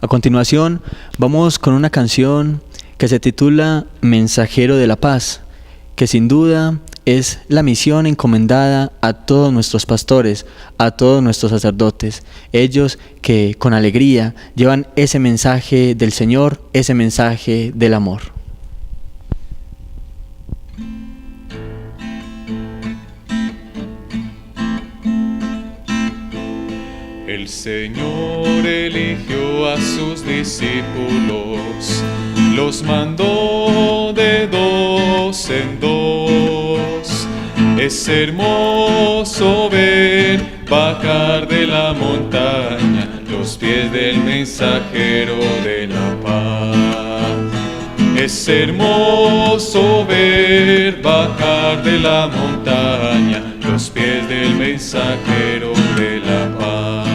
continuación, vamos con una canción que se titula Mensajero de la Paz, que sin duda es la misión encomendada a todos nuestros pastores, a todos nuestros sacerdotes, ellos que con alegría llevan ese mensaje del Señor, ese mensaje del amor. El Señor eligió a sus discípulos, los mandó de dos en dos. Es hermoso ver bajar de la montaña los pies del mensajero de la paz. Es hermoso ver bajar de la montaña los pies del mensajero de la paz.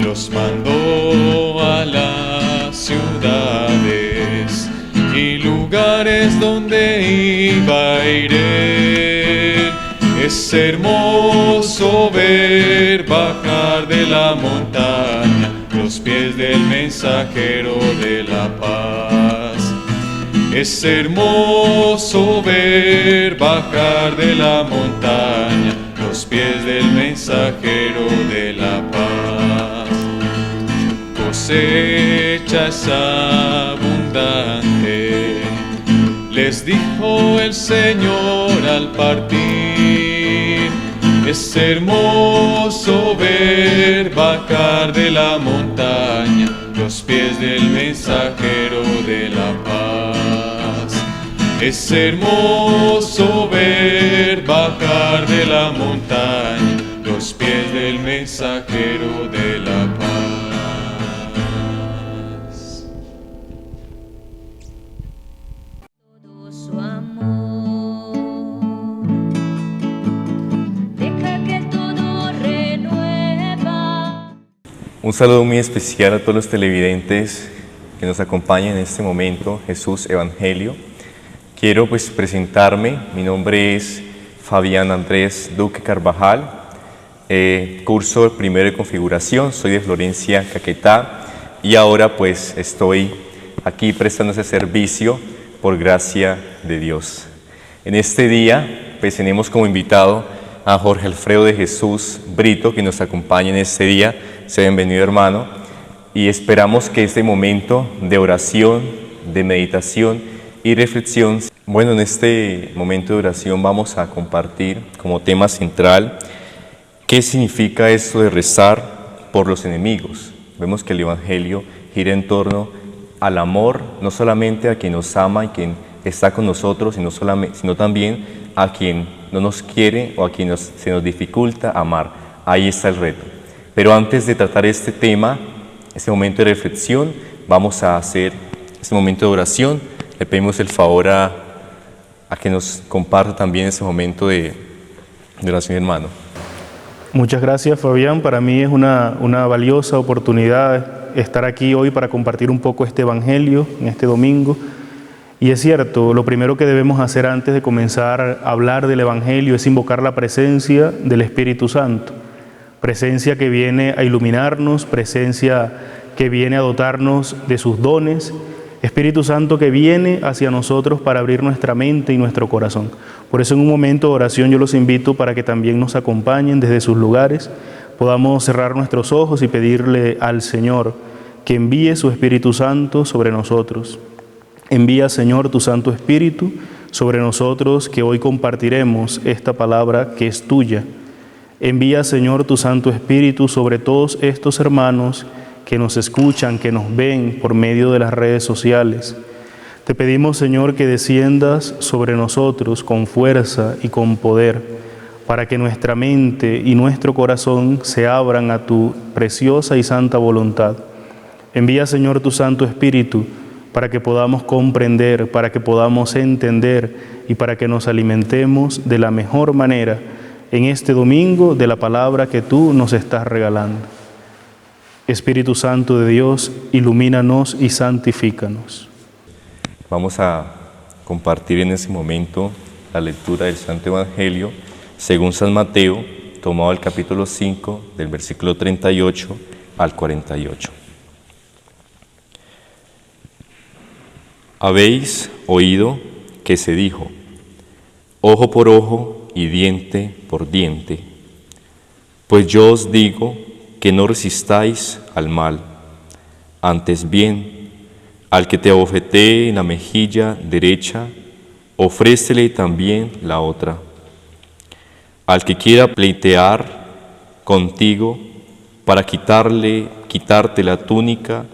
Los mandó a las ciudades y lugares donde iba a ir él. Es hermoso ver bajar de la montaña los pies del mensajero de la paz. Es hermoso ver bajar de la montaña los pies del mensajero de la paz. Cosecha es abundante, les dijo el Señor al partir. Es hermoso ver bajar de la montaña los pies del mensajero de la paz. Es hermoso ver bajar de la montaña los pies del mensajero de la paz. Todo su amor, deja que todo renueva. Un saludo muy especial a todos los televidentes que nos acompañan en este momento, Jesús Evangelio. Quiero presentarme, mi nombre es Fabián Andrés Duque Carvajal, curso primero de configuración, soy de Florencia, Caquetá, y ahora estoy aquí prestando ese servicio por gracia de Dios. En este día tenemos como invitado a Jorge Alfredo de Jesús Brito, que nos acompaña en este día. Sea bienvenido, hermano, y esperamos que este momento de oración, de meditación y reflexión. Bueno, en este momento de oración vamos a compartir como tema central qué significa esto de rezar por los enemigos. Vemos que el Evangelio gira en torno al amor, no solamente a quien nos ama y quien está con nosotros, sino también a quien no nos quiere o a quien se nos dificulta amar. Ahí está el reto. Pero antes de tratar este tema, este momento de reflexión, vamos a hacer este momento de oración. Le pedimos el favor a que nos comparta también ese momento de oración, hermano. Muchas gracias, Fabián. Para mí es una valiosa oportunidad estar aquí hoy para compartir un poco este Evangelio en este domingo. Y es cierto, lo primero que debemos hacer antes de comenzar a hablar del Evangelio es invocar la presencia del Espíritu Santo. Presencia que viene a iluminarnos, presencia que viene a dotarnos de sus dones, Espíritu Santo que viene hacia nosotros para abrir nuestra mente y nuestro corazón. Por eso en un momento de oración yo los invito para que también nos acompañen desde sus lugares, podamos cerrar nuestros ojos y pedirle al Señor que envíe su Espíritu Santo sobre nosotros. Envía, Señor, tu Santo Espíritu sobre nosotros, que hoy compartiremos esta palabra que es tuya. Envía, Señor, tu Santo Espíritu sobre todos estos hermanos que nos escuchan, que nos ven por medio de las redes sociales. Te pedimos, Señor, que desciendas sobre nosotros con fuerza y con poder, para que nuestra mente y nuestro corazón se abran a tu preciosa y santa voluntad. Envía, Señor, tu Santo Espíritu, para que podamos comprender, para que podamos entender y para que nos alimentemos de la mejor manera en este domingo de la palabra que tú nos estás regalando. Espíritu Santo de Dios, ilumínanos y santifícanos. Vamos a compartir en ese momento la lectura del Santo Evangelio según San Mateo, tomado el capítulo 5, del versículo 38 al 48. Habéis oído que se dijo, ojo por ojo y diente por diente. Pues yo os digo que no resistáis al mal, antes bien, al que te abofetee en la mejilla derecha, ofrécele también la otra. Al que quiera pleitear contigo para quitarte la túnica,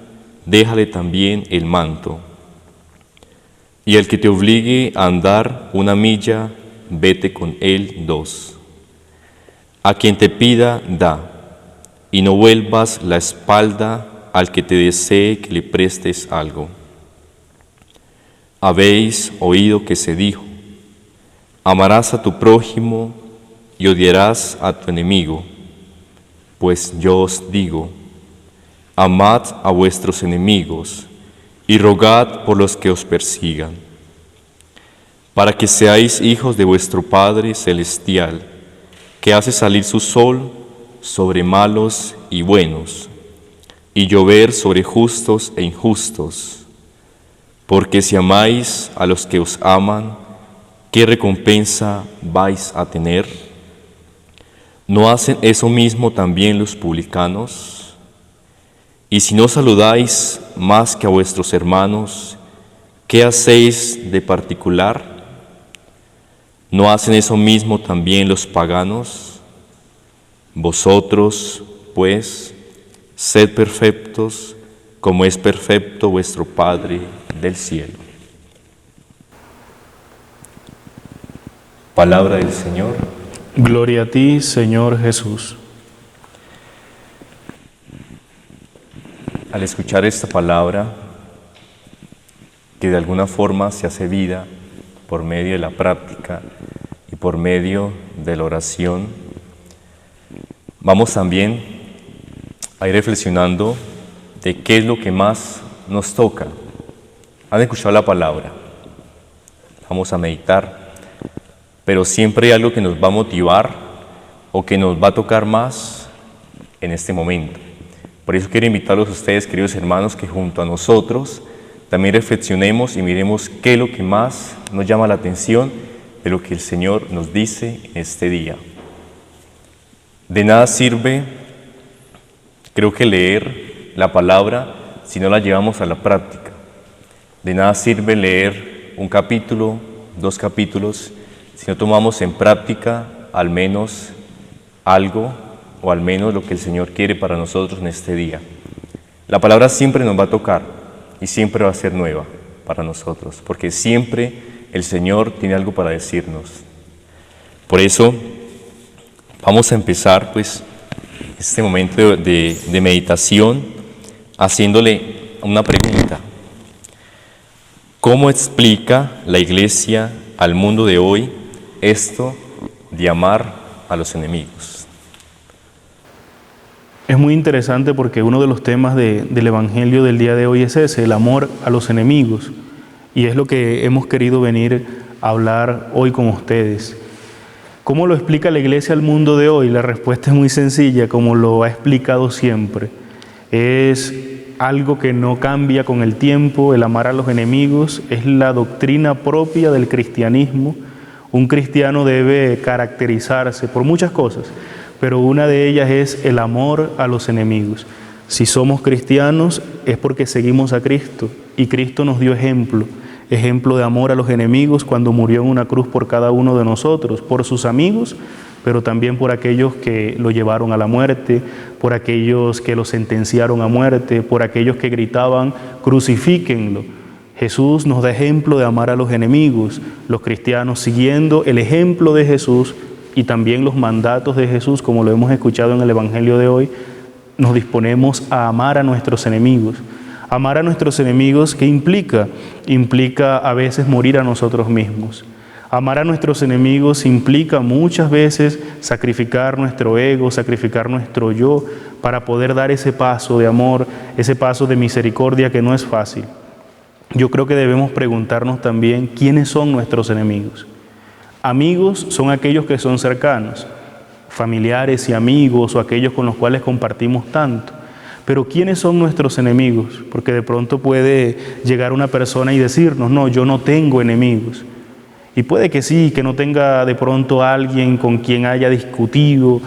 déjale también el manto. Y el que te obligue a andar 1 milla, vete con él 2. A quien te pida, da, y no vuelvas la espalda al que te desee que le prestes algo. Habéis oído que se dijo, amarás a tu prójimo y odiarás a tu enemigo. Pues yo os digo, amad a vuestros enemigos y rogad por los que os persigan, para que seáis hijos de vuestro Padre Celestial, que hace salir su sol sobre malos y buenos, y llover sobre justos e injustos. Porque si amáis a los que os aman, ¿qué recompensa vais a tener? ¿No hacen eso mismo también los publicanos? Y si no saludáis más que a vuestros hermanos, ¿qué hacéis de particular? ¿No hacen eso mismo también los paganos? Vosotros, pues, sed perfectos, como es perfecto vuestro Padre del cielo. Palabra del Señor. Gloria a ti, Señor Jesús. Al escuchar esta palabra, que de alguna forma se hace vida por medio de la práctica y por medio de la oración, vamos también a ir reflexionando de qué es lo que más nos toca. ¿Han escuchado la palabra? Vamos a meditar, pero siempre hay algo que nos va a motivar o que nos va a tocar más en este momento. Por eso quiero invitarlos a ustedes, queridos hermanos, que junto a nosotros también reflexionemos y miremos qué es lo que más nos llama la atención de lo que el Señor nos dice en este día. De nada sirve, creo que leer la palabra si no la llevamos a la práctica. De nada sirve leer un capítulo, 2 capítulos, si no tomamos en práctica al menos algo o al menos lo que el Señor quiere para nosotros en este día. La palabra siempre nos va a tocar y siempre va a ser nueva para nosotros, porque siempre el Señor tiene algo para decirnos. Por eso vamos a empezar pues este momento de meditación haciéndole una pregunta. ¿Cómo explica la Iglesia al mundo de hoy esto de amar a los enemigos? Es muy interesante porque uno de los temas del Evangelio del día de hoy es ese, el amor a los enemigos. Y es lo que hemos querido venir a hablar hoy con ustedes. ¿Cómo lo explica la Iglesia al mundo de hoy? La respuesta es muy sencilla, como lo ha explicado siempre. Es algo que no cambia con el tiempo, el amar a los enemigos, es la doctrina propia del cristianismo. Un cristiano debe caracterizarse por muchas cosas, pero una de ellas es el amor a los enemigos. Si somos cristianos es porque seguimos a Cristo y Cristo nos dio ejemplo de amor a los enemigos cuando murió en una cruz por cada uno de nosotros, por sus amigos, pero también por aquellos que lo llevaron a la muerte, por aquellos que lo sentenciaron a muerte, por aquellos que gritaban, crucifíquenlo. Jesús nos da ejemplo de amar a los enemigos, los cristianos siguiendo el ejemplo de Jesús y también los mandatos de Jesús, como lo hemos escuchado en el Evangelio de hoy, nos disponemos a amar a nuestros enemigos. Amar a nuestros enemigos, ¿qué implica? Implica a veces morir a nosotros mismos. Amar a nuestros enemigos implica muchas veces sacrificar nuestro ego, sacrificar nuestro yo, para poder dar ese paso de amor, ese paso de misericordia que no es fácil. Yo creo que debemos preguntarnos también quiénes son nuestros enemigos. Amigos son aquellos que son cercanos, familiares y amigos o aquellos con los cuales compartimos tanto. Pero ¿quiénes son nuestros enemigos? Porque de pronto puede llegar una persona y decirnos, no, yo no tengo enemigos. Y puede que sí, que no tenga de pronto a alguien con quien haya discutido,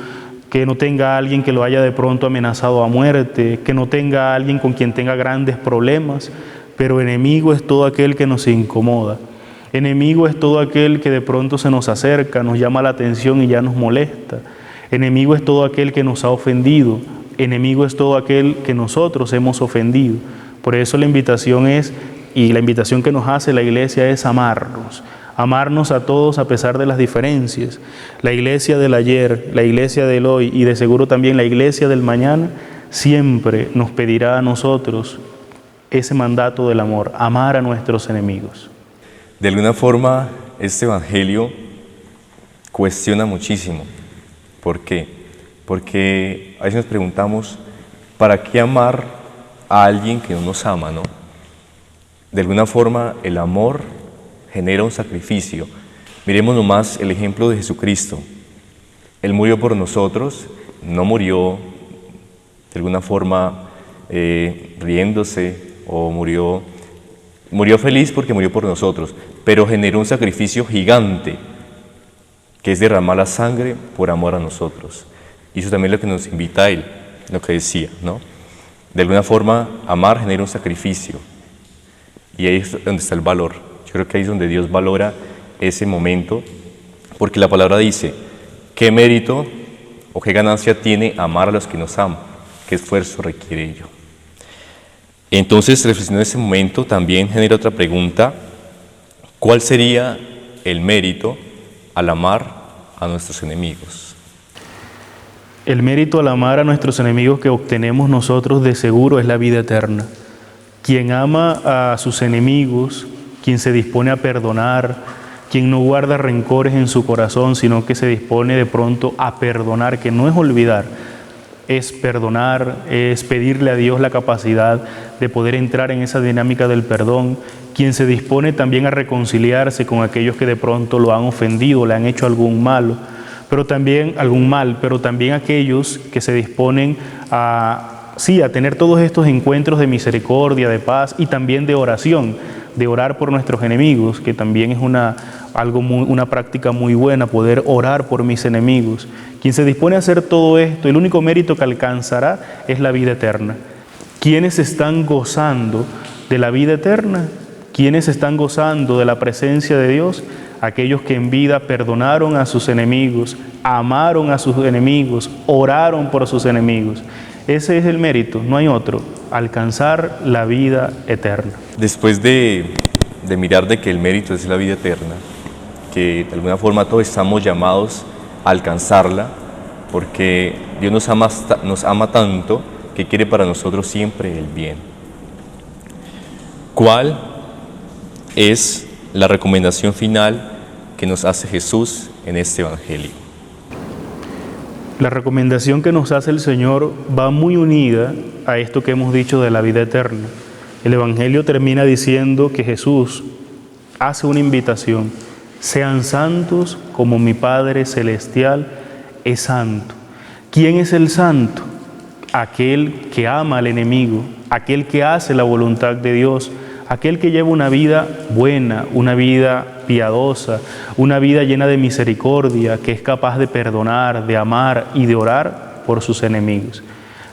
que no tenga a alguien que lo haya de pronto amenazado a muerte, que no tenga a alguien con quien tenga grandes problemas, pero enemigo es todo aquel que nos incomoda. Enemigo es todo aquel que de pronto se nos acerca, nos llama la atención y ya nos molesta. Enemigo es todo aquel que nos ha ofendido. Enemigo es todo aquel que nosotros hemos ofendido. Por eso la invitación es, y la invitación que nos hace la Iglesia es amarnos. Amarnos a todos a pesar de las diferencias. La Iglesia del ayer, la Iglesia del hoy y de seguro también la Iglesia del mañana siempre nos pedirá a nosotros ese mandato del amor, amar a nuestros enemigos. De alguna forma, este Evangelio cuestiona muchísimo. ¿Por qué? Porque a veces nos preguntamos, ¿para qué amar a alguien que no nos ama, no? De alguna forma, el amor genera un sacrificio. Miremos nomás el ejemplo de Jesucristo. Él murió por nosotros, no murió de alguna forma riéndose o murió feliz porque murió por nosotros, pero generó un sacrificio gigante, que es derramar la sangre por amor a nosotros. Y eso también es lo que nos invita a Él, lo que decía, ¿no? De alguna forma, amar genera un sacrificio. Y ahí es donde está el valor. Yo creo que ahí es donde Dios valora ese momento, porque la palabra dice, ¿qué mérito o qué ganancia tiene amar a los que nos aman? ¿Qué esfuerzo requiere ello? Entonces, reflexionando en ese momento, también genera otra pregunta: ¿cuál sería el mérito al amar a nuestros enemigos? El mérito al amar a nuestros enemigos que obtenemos nosotros de seguro es la vida eterna. Quien ama a sus enemigos, quien se dispone a perdonar, quien no guarda rencores en su corazón, sino que se dispone de pronto a perdonar, que no es olvidar, es perdonar, es pedirle a Dios la capacidad de poder entrar en esa dinámica del perdón, quien se dispone también a reconciliarse con aquellos que de pronto lo han ofendido, le han hecho algún mal, pero también aquellos que se disponen a tener todos estos encuentros de misericordia, de paz y también de oración, de orar por nuestros enemigos, que también es una práctica muy buena, poder orar por mis enemigos. Quien se dispone a hacer todo esto, el único mérito que alcanzará es la vida eterna. ¿Quiénes están gozando de la vida eterna? ¿Quiénes están gozando de la presencia de Dios? Aquellos que en vida perdonaron a sus enemigos, amaron a sus enemigos, oraron por sus enemigos. Ese es el mérito, no hay otro, alcanzar la vida eterna. Después de mirar de que el mérito es la vida eterna, que de alguna forma todos estamos llamados a alcanzarla, porque Dios nos ama tanto que quiere para nosotros siempre el bien. ¿Cuál es la recomendación final que nos hace Jesús en este Evangelio? La recomendación que nos hace el Señor va muy unida a esto que hemos dicho de la vida eterna. El Evangelio termina diciendo que Jesús hace una invitación: sean santos como mi Padre Celestial es santo. ¿Quién es el santo? Aquel que ama al enemigo, aquel que hace la voluntad de Dios, aquel que lleva una vida buena, una vida piadosa, una vida llena de misericordia, que es capaz de perdonar, de amar y de orar por sus enemigos.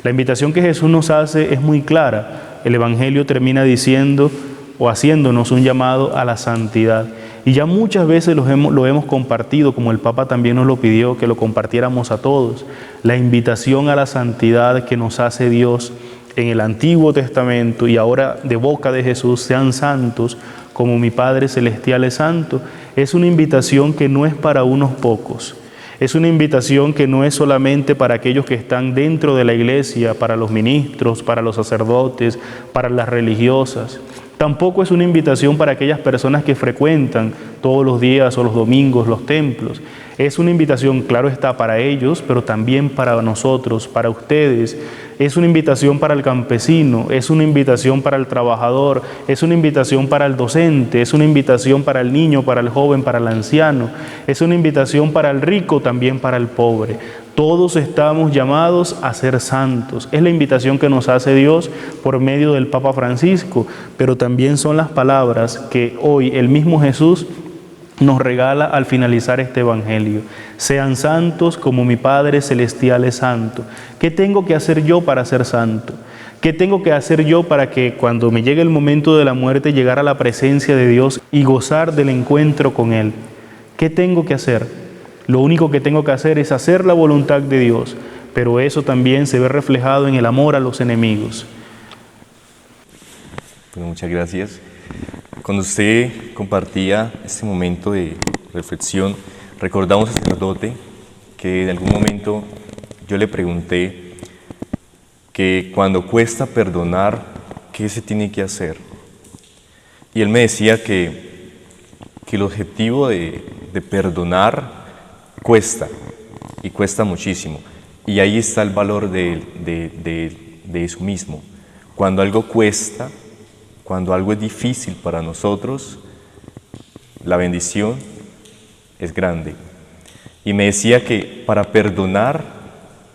La invitación que Jesús nos hace es muy clara. El Evangelio termina diciendo o haciéndonos un llamado a la santidad. Y ya muchas veces lo hemos compartido, como el Papa también nos lo pidió, que lo compartiéramos a todos. La invitación a la santidad que nos hace Dios en el Antiguo Testamento y ahora de boca de Jesús: sean santos como mi Padre Celestial es santo, es una invitación que no es para unos pocos. Es una invitación que no es solamente para aquellos que están dentro de la iglesia, para los ministros, para los sacerdotes, para las religiosas. Tampoco es una invitación para aquellas personas que frecuentan todos los días o los domingos los templos. Es una invitación, claro está, para ellos, pero también para nosotros, para ustedes. Es una invitación para el campesino, es una invitación para el trabajador, es una invitación para el docente, es una invitación para el niño, para el joven, para el anciano. Es una invitación para el rico, también para el pobre. Todos estamos llamados a ser santos. Es la invitación que nos hace Dios por medio del Papa Francisco, pero también son las palabras que hoy el mismo Jesús nos regala al finalizar este Evangelio. Sean santos como mi Padre Celestial es santo. ¿Qué tengo que hacer yo para ser santo? ¿Qué tengo que hacer yo para que cuando me llegue el momento de la muerte llegar a la presencia de Dios y gozar del encuentro con Él? ¿Qué tengo que hacer? Lo único que tengo que hacer es hacer la voluntad de Dios, pero eso también se ve reflejado en el amor a los enemigos. Bueno, muchas gracias. Cuando usted compartía este momento de reflexión, recordamos al sacerdote que en algún momento yo le pregunté que cuando cuesta perdonar, ¿qué se tiene que hacer? Y él me decía que el objetivo de perdonar cuesta, y cuesta muchísimo. Y ahí está el valor de eso mismo. Cuando algo cuesta, cuando algo es difícil para nosotros, la bendición es grande. Y me decía que para perdonar,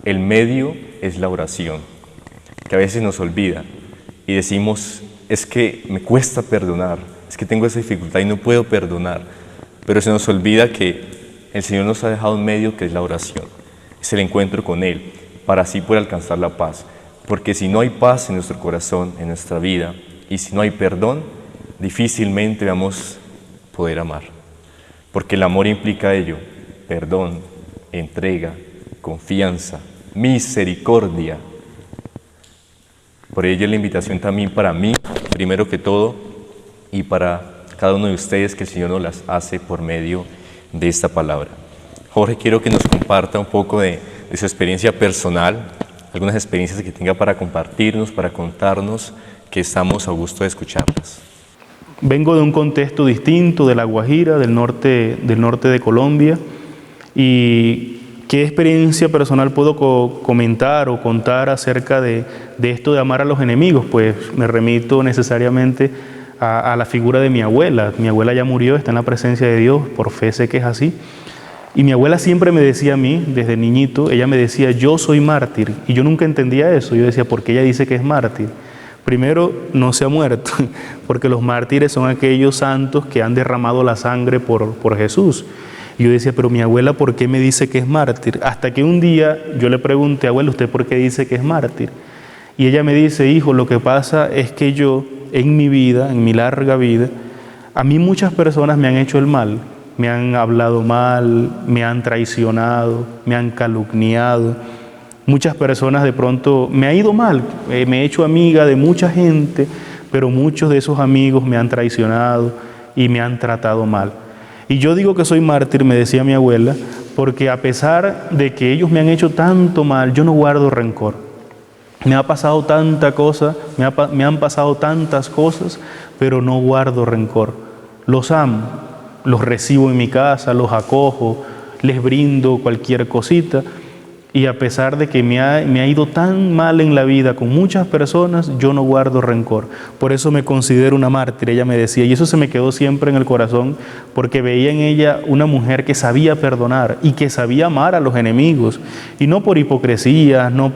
el medio es la oración, que a veces nos olvida y decimos, es que me cuesta perdonar, es que tengo esa dificultad y no puedo perdonar, pero se nos olvida que el Señor nos ha dejado un medio que es la oración, es el encuentro con Él, para así poder alcanzar la paz. Porque si no hay paz en nuestro corazón, en nuestra vida, y si no hay perdón, difícilmente vamos a poder amar. Porque el amor implica ello, perdón, entrega, confianza, misericordia. Por ello es la invitación también para mí, primero que todo, y para cada uno de ustedes que el Señor nos las hace por medio de esta palabra. Jorge, quiero que nos comparta un poco de su experiencia personal, algunas experiencias que tenga para compartirnos, para contarnos, que estamos a gusto de escucharlas. Vengo de un contexto distinto, de La Guajira, del norte de Colombia, y ¿qué experiencia personal puedo comentar o contar acerca de esto de amar a los enemigos? Pues me remito necesariamente a la figura de mi abuela. Mi abuela ya murió, está en la presencia de Dios, por fe sé que es así. Y mi abuela siempre me decía a mí, desde niñito, ella me decía, yo soy mártir. Y yo nunca entendía eso. Yo decía, ¿por qué ella dice que es mártir? Primero, no se ha muerto, porque los mártires son aquellos santos que han derramado la sangre por Jesús. Y yo decía, pero mi abuela, ¿por qué me dice que es mártir? Hasta que un día yo le pregunté, abuela, ¿usted por qué dice que es mártir? Y ella me dice, hijo, lo que pasa es que yo, en mi vida, en mi larga vida, a mí muchas personas me han hecho el mal, me han hablado mal, me han traicionado, me han calumniado. Muchas personas de pronto me ha ido mal, me he hecho amiga de mucha gente, pero muchos de esos amigos me han traicionado y me han tratado mal. Y yo digo que soy mártir, me decía mi abuela, porque a pesar de que ellos me han hecho tanto mal, yo no guardo rencor. Me ha pasado tanta cosa, me han pasado tantas cosas, pero no guardo rencor. Los amo, los recibo en mi casa, los acojo, les brindo cualquier cosita. Y a pesar de que me ha ido tan mal en la vida con muchas personas, yo no guardo rencor. Por eso me considero una mártir, ella me decía. Y eso se me quedó siempre en el corazón, porque veía en ella una mujer que sabía perdonar y que sabía amar a los enemigos. Y no por hipocresía, ni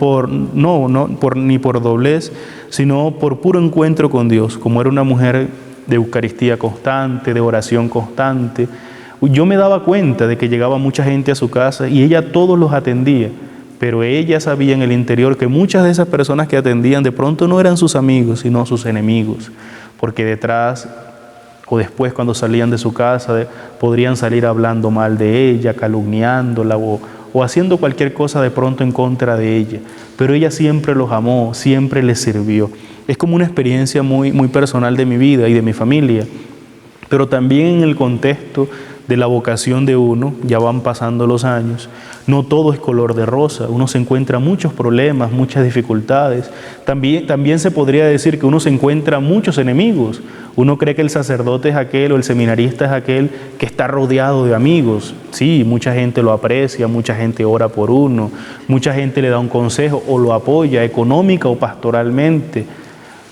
por doblez, sino por puro encuentro con Dios. Como era una mujer de Eucaristía constante, de oración constante, yo me daba cuenta de que llegaba mucha gente a su casa y ella a todos los atendía, pero ella sabía en el interior que muchas de esas personas que atendían de pronto no eran sus amigos, sino sus enemigos, porque detrás o después cuando salían de su casa podrían salir hablando mal de ella, calumniándola o haciendo cualquier cosa de pronto en contra de ella, pero ella siempre los amó, siempre les sirvió. Es como una experiencia muy, muy personal de mi vida y de mi familia, pero también en el contexto de la vocación de uno, ya van pasando los años, no todo es color de rosa, uno se encuentra muchos problemas, muchas dificultades, también se podría decir que uno se encuentra muchos enemigos, uno cree que el sacerdote es aquel o el seminarista es aquel que está rodeado de amigos, sí, mucha gente lo aprecia, mucha gente ora por uno, mucha gente le da un consejo o lo apoya económica o pastoralmente,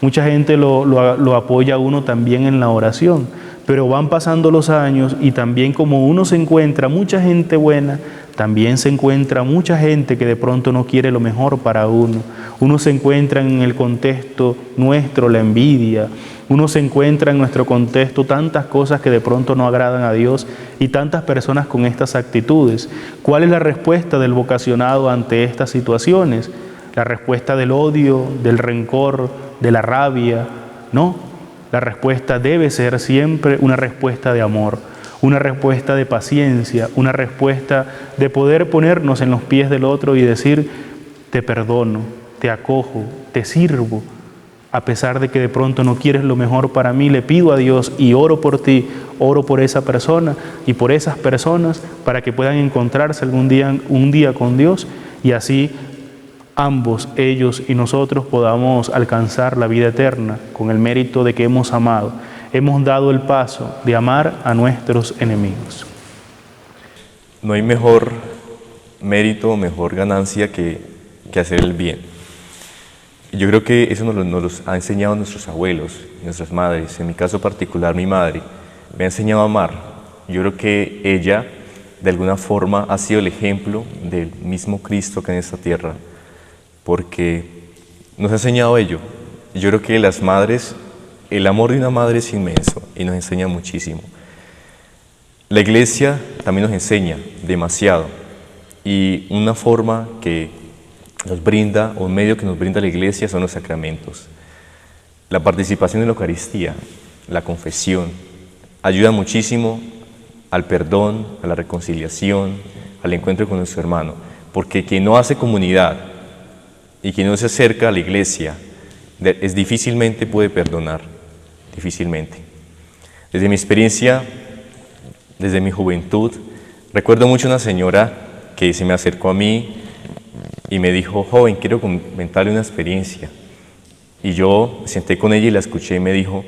mucha gente lo apoya a uno también en la oración. Pero van pasando los años y también como uno se encuentra mucha gente buena, también se encuentra mucha gente que de pronto no quiere lo mejor para uno. Uno se encuentra en el contexto nuestro la envidia. Uno se encuentra en nuestro contexto tantas cosas que de pronto no agradan a Dios y tantas personas con estas actitudes. ¿Cuál es la respuesta del vocacionado ante estas situaciones? La respuesta del odio, del rencor, de la rabia. No, la respuesta debe ser siempre una respuesta de amor, una respuesta de paciencia, una respuesta de poder ponernos en los pies del otro y decir, te perdono, te acojo, te sirvo. A pesar de que de pronto no quieres lo mejor para mí, le pido a Dios y oro por ti, oro por esa persona y por esas personas para que puedan encontrarse un día con Dios y así ambos, ellos y nosotros, podamos alcanzar la vida eterna con el mérito de que hemos amado. Hemos dado el paso de amar a nuestros enemigos. No hay mejor mérito, mejor ganancia que hacer el bien. Yo creo que eso nos lo han enseñado nuestros abuelos, nuestras madres. En mi caso particular, mi madre me ha enseñado a amar. Yo creo que ella, de alguna forma, ha sido el ejemplo del mismo Cristo que en esta tierra, porque nos ha enseñado ello. Yo creo que las madres, el amor de una madre es inmenso y nos enseña muchísimo. La Iglesia también nos enseña demasiado y una forma que nos brinda, o un medio que nos brinda la Iglesia son los sacramentos. La participación en la Eucaristía, la confesión, ayuda muchísimo al perdón, a la reconciliación, al encuentro con nuestro hermano, porque quien no hace comunidad y quien no se acerca a la Iglesia, difícilmente puede perdonar, difícilmente. Desde mi experiencia, desde mi juventud, recuerdo mucho una señora que se me acercó a mí y me dijo, joven, quiero comentarle una experiencia. Y yo me senté con ella y la escuché y me dijo,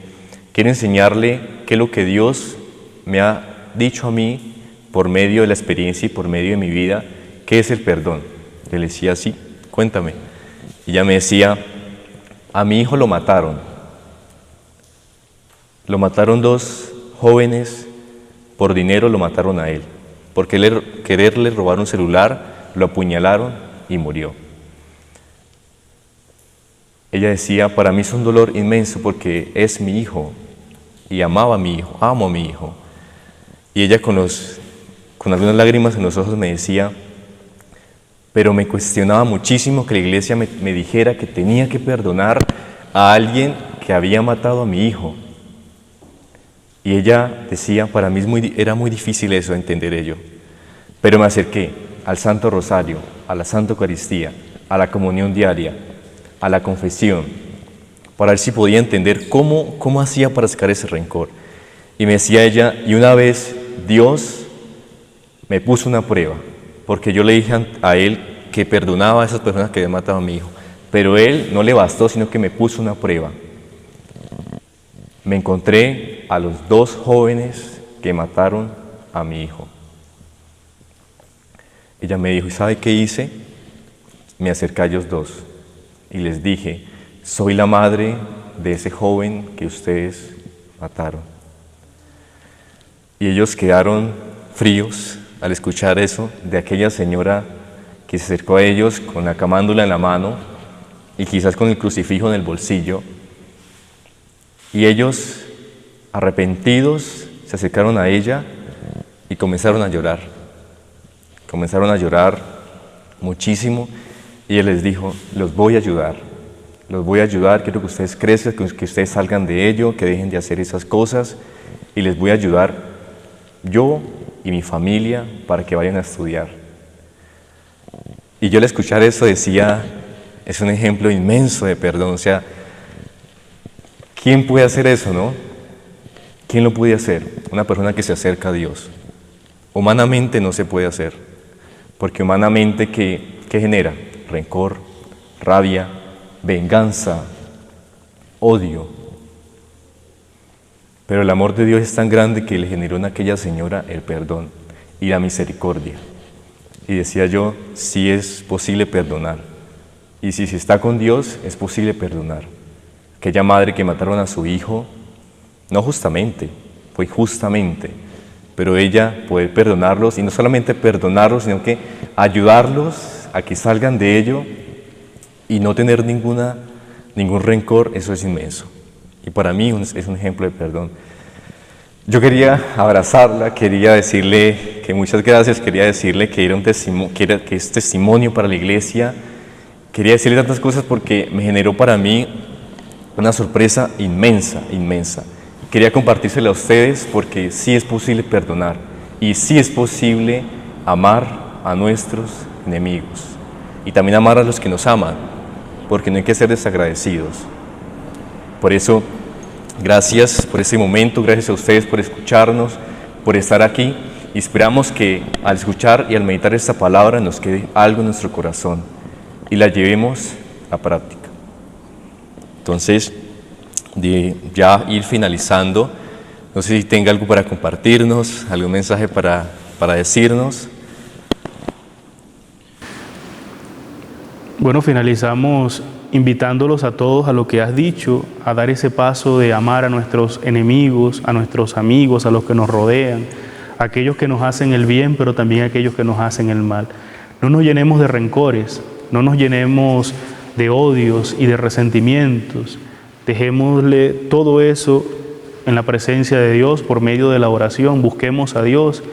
quiero enseñarle qué es lo que Dios me ha dicho a mí por medio de la experiencia y por medio de mi vida, qué es el perdón. Yo le decía, sí, cuéntame. Y ella me decía, a mi hijo lo mataron. Lo mataron 2 jóvenes, por dinero lo mataron a él. Por quererle robar un celular, lo apuñalaron y murió. Ella decía, para mí es un dolor inmenso porque es mi hijo y amaba a mi hijo, amo a mi hijo. Y ella con algunas lágrimas en los ojos me decía, pero me cuestionaba muchísimo que la Iglesia me dijera que tenía que perdonar a alguien que había matado a mi hijo. Y ella decía, para mí era muy difícil eso, entender ello. Pero me acerqué al Santo Rosario, a la Santa Eucaristía, a la comunión diaria, a la confesión, para ver si podía entender cómo hacía para sacar ese rencor. Y me decía ella, y una vez Dios me puso una prueba, porque yo le dije a él que perdonaba a esas personas que habían matado a mi hijo, pero él no le bastó, sino que me puso una prueba. Me encontré a los 2 jóvenes que mataron a mi hijo. Ella me dijo, ¿y sabe qué hice? Me acerqué a ellos 2 y les dije, soy la madre de ese joven que ustedes mataron. Y ellos quedaron fríos al escuchar eso de aquella señora que se acercó a ellos con la camándula en la mano y quizás con el crucifijo en el bolsillo. Y ellos, arrepentidos, se acercaron a ella y comenzaron a llorar. Comenzaron a llorar muchísimo y él les dijo, los voy a ayudar, quiero que ustedes crezcan, que ustedes salgan de ello, que dejen de hacer esas cosas y les voy a ayudar yo y mi familia para que vayan a estudiar. Y yo al escuchar eso decía, es un ejemplo inmenso de perdón, o sea, ¿quién puede hacer eso, no? ¿Quién lo puede hacer? Una persona que se acerca a Dios. Humanamente no se puede hacer, porque humanamente ¿qué genera? Rencor, rabia, venganza, odio. Pero el amor de Dios es tan grande que le generó en aquella señora el perdón y la misericordia. Y decía yo, sí es posible perdonar. Y si se está con Dios, es posible perdonar. Aquella madre que mataron a su hijo, no justamente, fue injustamente, pero ella poder perdonarlos, y no solamente perdonarlos, sino que ayudarlos a que salgan de ello y no tener ningún rencor. Eso es inmenso. Y para mí es un ejemplo de perdón. Yo quería abrazarla, quería decirle que muchas gracias, quería decirle que que es testimonio para la iglesia, quería decirle tantas cosas porque me generó para mí una sorpresa inmensa, inmensa. Quería compartírsela a ustedes porque sí es posible perdonar y sí es posible amar a nuestros enemigos y también amar a los que nos aman, porque no hay que ser desagradecidos. Por eso, gracias por este momento, gracias a ustedes por escucharnos, por estar aquí, y esperamos que al escuchar y al meditar esta palabra nos quede algo en nuestro corazón y la llevemos a práctica. Entonces, de ya ir finalizando, no sé si tenga algo para compartirnos, algún mensaje para decirnos. Bueno, finalizamos invitándolos a todos a lo que has dicho, a dar ese paso de amar a nuestros enemigos, a nuestros amigos, a los que nos rodean, a aquellos que nos hacen el bien, pero también a aquellos que nos hacen el mal. No nos llenemos de rencores, no nos llenemos de odios y de resentimientos. Dejémosle todo eso en la presencia de Dios por medio de la oración. Busquemos a Dios,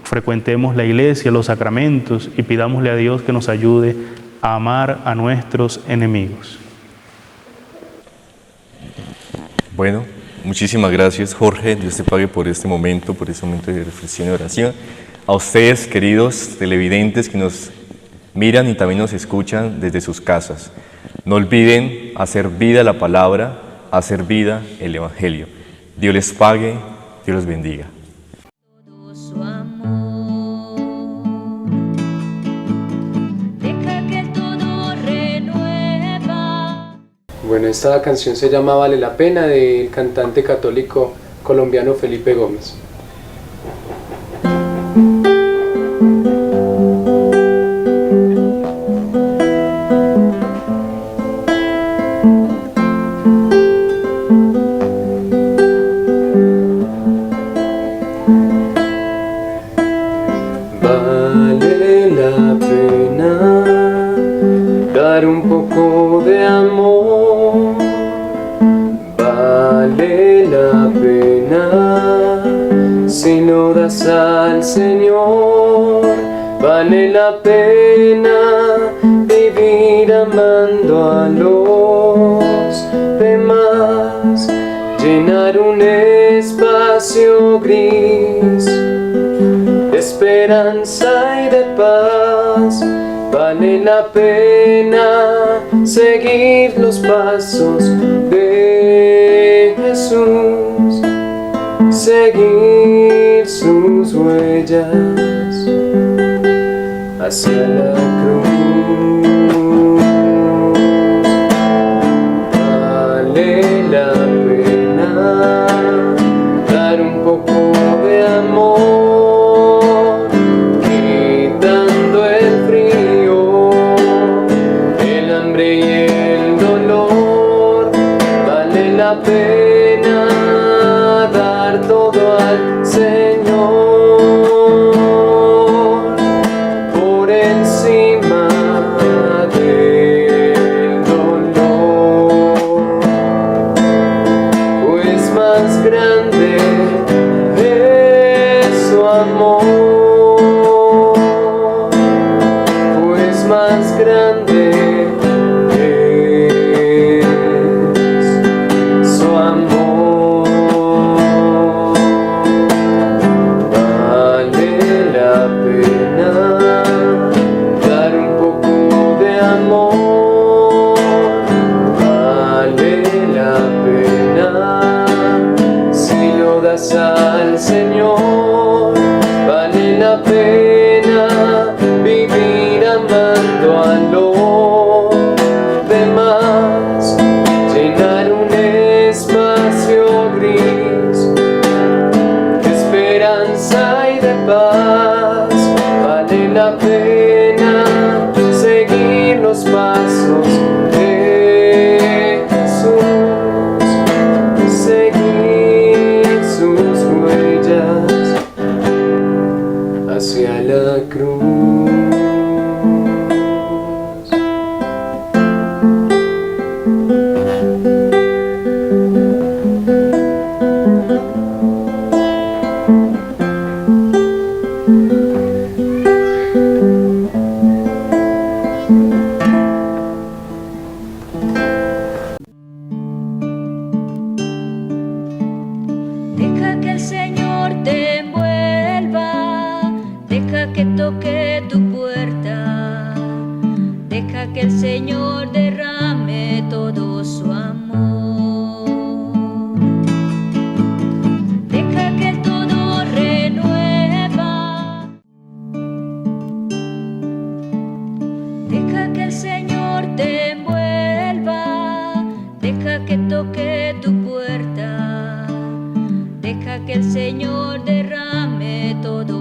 frecuentemos la iglesia, los sacramentos y pidámosle a Dios que nos ayude a amar a nuestros enemigos. Bueno, muchísimas gracias, Jorge. Dios te pague por este momento de reflexión y oración. A ustedes, queridos televidentes que nos miran y también nos escuchan desde sus casas, no olviden hacer vida la palabra, hacer vida el Evangelio. Dios les pague, Dios los bendiga. Todo su amor. Deja que todo renueva. Bueno, esta canción se llama Vale la Pena, del cantante católico colombiano Felipe Gómez. Vale la pena dar un poco de amor, vale la pena si lo das al Señor, vale la pena vivir amando a los demás, llenar un espacio gris de esperanza y de paz. Vale la pena seguir los pasos de Jesús, seguir sus huellas hacia la cruz. Vale la pena dar un poco de amor, quitando el frío, el hambre y el dolor. Vale la pena dar todo al Señor por encima del dolor, pues más grande es su amor, pues más grande es su amor. Vale la pena dar un poco de amor, vale la pena si lo das al Señor, vale la pena vivir amando a los demás, llenar un espacio gris de esperanza y de paz. Vale la pena seguir los pasos de Jesús, seguir sus huellas hacia la cruz. Deja que el Señor te envuelva, deja que toque tu puerta, deja que el Señor derrame todo su amor. Deja que todo renueva, deja que el Señor te envuelva, deja que toque tu puerta. Deja que el Señor derrame todo